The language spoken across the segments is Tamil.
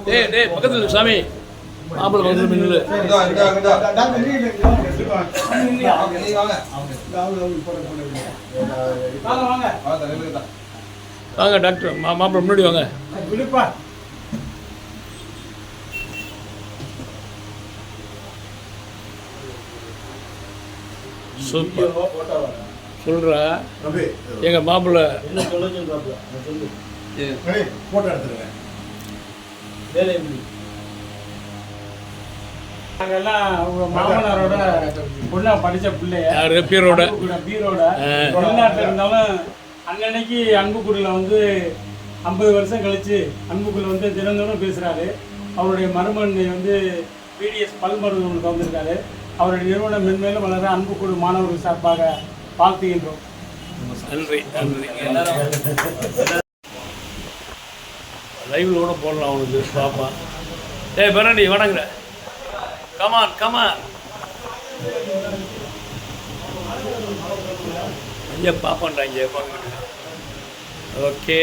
டேய் பக்கத்துல சாமி மாப்பிள்ளை பக்கத்துல மின்னல் வாங்க டாக்டர் மாப்பிள்ளை முன்னாடி வாங்க. சூப்பர் சொல்கிறா எங்கள் மாப்பிள்ளை போட்டோ எடுத்துருங்க. நாங்கெல்லாம் உங்க மாமனாரோட பொண்ணா படித்த பிள்ளைய பீரோட வெளிநாட்டில் இருந்தாலும் அன்னன்னைக்கு அன்புக்குடியில் வந்து 50 வருஷம் கழித்து அன்புக்குள்ள வந்து தினந்தோறும் பேசுகிறாரு. அவருடைய மருமகனை வந்து பிடிஎஸ் பல் மருத்துவமனைக்கு வந்திருக்காரு. அவருடைய நிறுவனம் மென்மேலும் வளர அன்புக்குழு மாணவர்கள் சார்பாக வாழ்த்துகின்றோம். நன்றி நன்றி. லைவில் கூட போடலாம் அவனுக்கு பாப்பா. ஏய் பரணி வணங்குற கமான் கமான். ஐயா பாப்பான்றாங்க பாக்கிட்டு. ஓகே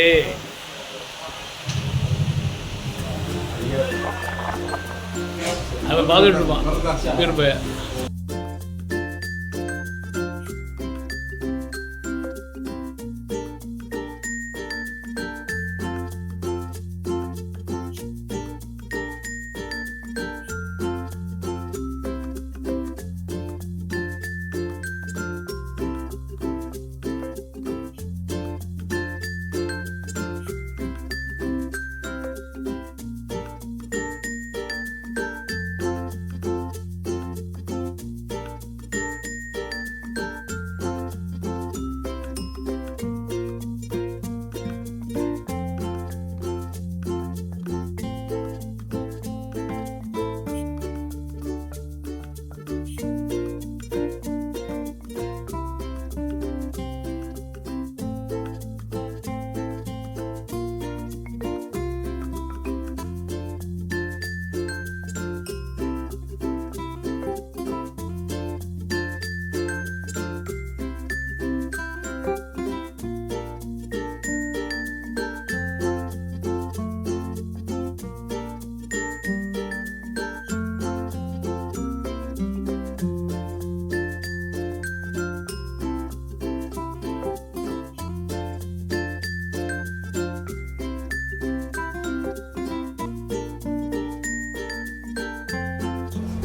அவன் பார்த்துட்டு இருப்பான் திருப்ப.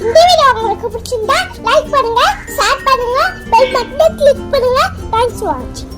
இந்த வீடியோ உங்களுக்கு பிடிச்சிருந்தா லைக் பண்ணுங்க, ஷேர் பண்ணுங்க, பெல் பட்டனை கிளிக் பண்ணுங்க. Thanks for watching.